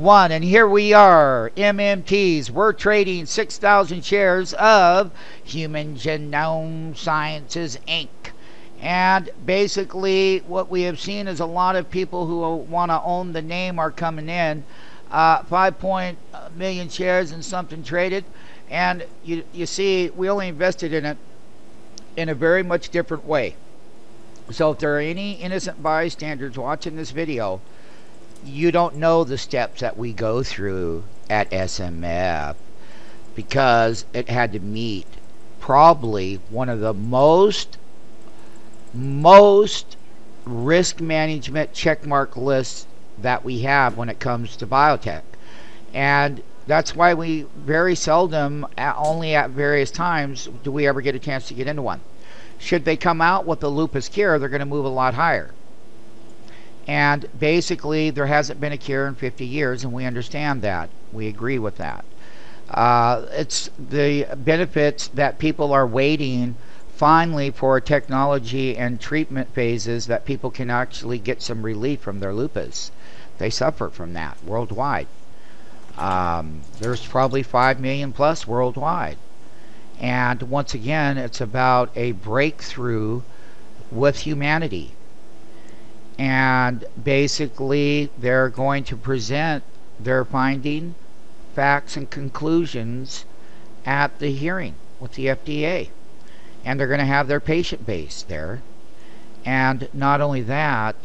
one, and here we are, MMTs. We're trading 6,000 shares of Human Genome Sciences Inc. And basically what we have seen is a lot of people who want to own the name are coming in. 5 million shares and something traded, and you see we only invested in it in a very much different way. So if there are any innocent bystanders watching this video, you don't know the steps that we go through at SMF, because it had to meet probably one of the most risk management checkmark lists that we have when it comes to biotech. And that's why we very seldom, only at various times, do we ever get a chance to get into one. Should they come out with the lupus cure, they're going to move a lot higher. And basically there hasn't been a cure in 50 years, and we understand that. We agree with that. It's the benefits that people are waiting finally for technology and treatment phases that people can actually get some relief from their lupus. They suffer from that worldwide. There's probably 5 million plus worldwide. And once again, it's about a breakthrough with humanity. And basically, they're going to present their finding, facts, and conclusions at the hearing with the FDA. And they're going to have their patient base there. And not only that,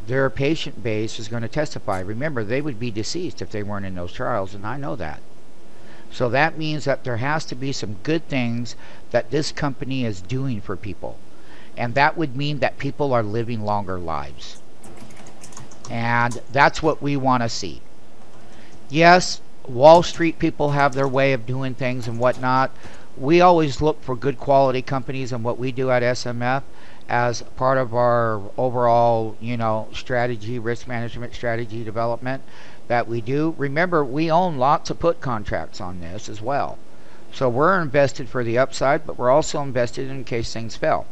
their patient base is going to testify. Remember, they would be deceased if they weren't in those trials, and I know that. So that means that there has to be some good things that this company is doing for people. And that would mean that people are living longer lives. And that's what we want to see. Yes, Wall Street people have their way of doing things and whatnot. We always look for good quality companies, and what we do at SMF as part of our overall, strategy, risk management strategy development that we do. Remember, we own lots of put contracts on this as well. So we're invested for the upside, but we're also invested in case things fail.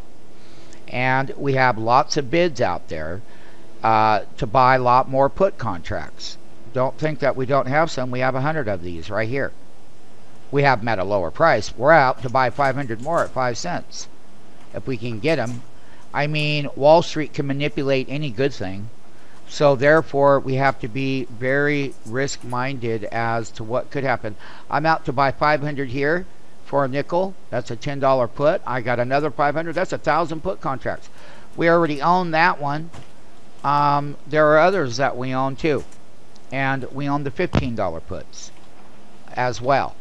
And we have lots of bids out there to buy a lot more put contracts. Don't think that we don't have some. We have 100 of these right here. We have them at a lower price. We're out to buy 500 more at 5 cents if we can get them. I mean, Wall Street can manipulate any good thing. So therefore, we have to be very risk-minded as to what could happen. I'm out to buy 500 here for a nickel. That's a $10 put. I got another 500. That's 1,000 put contracts. We already own that one. There are others that we own too. And we own the $15 puts as well,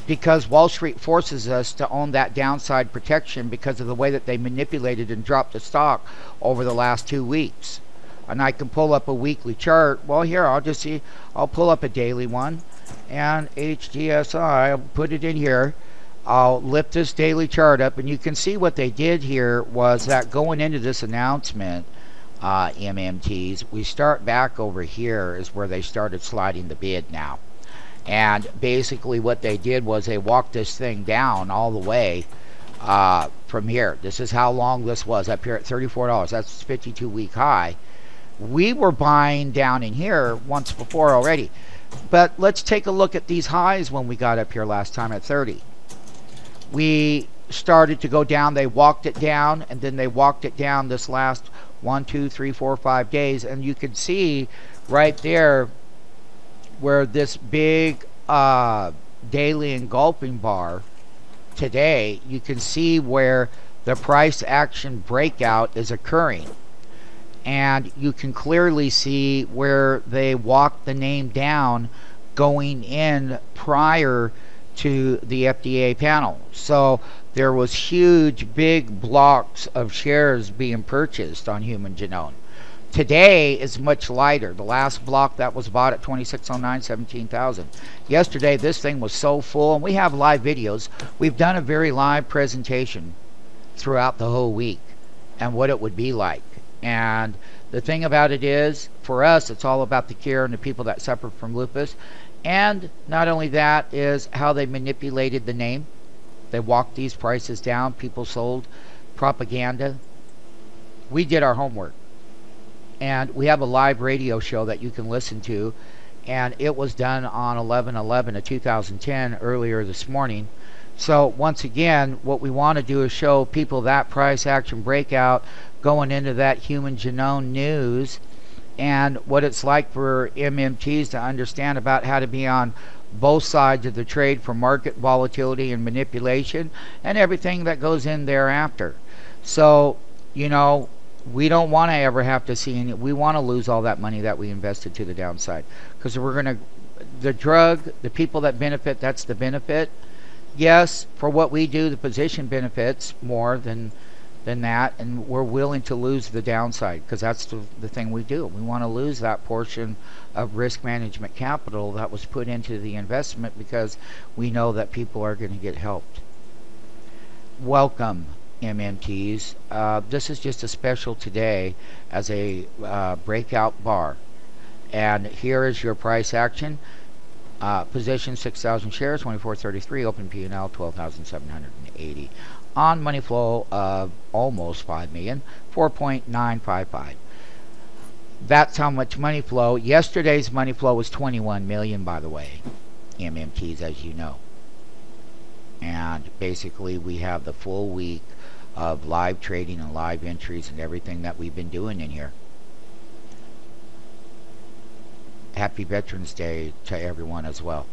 because Wall Street forces us to own that downside protection because of the way that they manipulated and dropped the stock over the last 2 weeks. And I can pull up a weekly chart. Well, here, I'll pull up a daily one, and HGSI, I'll put it in here. I'll lift this daily chart up, and you can see what they did here was that going into this announcement, MMTs, we start back over here is where they started sliding the bid now. And basically what they did was they walked this thing down all the way from here. This is how long this was, up here at $34. That's 52-week high. We were buying down in here once before already. But let's take a look at these highs when we got up here last time at 30. We started to go down. They walked it down, and then they walked it down this last 1, 2, 3, 4, 5 days. And you can see right there where this big daily engulfing bar today, you can see where the price action breakout is occurring. And you can clearly see where they walked the name down going in prior to the FDA panel. So there was huge big blocks of shares being purchased on Human Genome. Today is much lighter. The last block that was bought at 2609, 17,000. Yesterday this thing was so full, and we have live videos. We've done a very live presentation throughout the whole week and what it would be like. And the thing about it is, for us, it's all about the cure and the people that suffer from lupus. And not only that, is how they manipulated the name. They walked these prices down. People sold propaganda. We did our homework. And we have a live radio show that you can listen to. and it was done on 11/11 of 2010 earlier this morning. So once again, what we want to do is show people that price action breakout going into that human genome news, and what it's like for MMTs to understand about how to be on both sides of the trade for market volatility and manipulation and everything that goes in thereafter. So, you know, we don't want to ever have to see any, we want to lose all that money that we invested to the downside, because we're going to, the drug, the people that benefit, that's the benefit. Yes, for what we do, the position benefits more than that, and we're willing to lose the downside, because that's the thing we do. We want to lose that portion of risk management capital that was put into the investment, because we know that people are going to get helped. Welcome, MMTs. This is just a special today as a breakout bar, and here is your price action. Position 6,000 shares, 24.33. Open P&L 12,780. On money flow of almost 5 million, 4.955. That's how much money flow. Yesterday's money flow was 21 million, by the way, MMTs, as you know. And basically we have the full week of live trading and live entries and everything that we've been doing in here. Happy Veterans Day to everyone as well.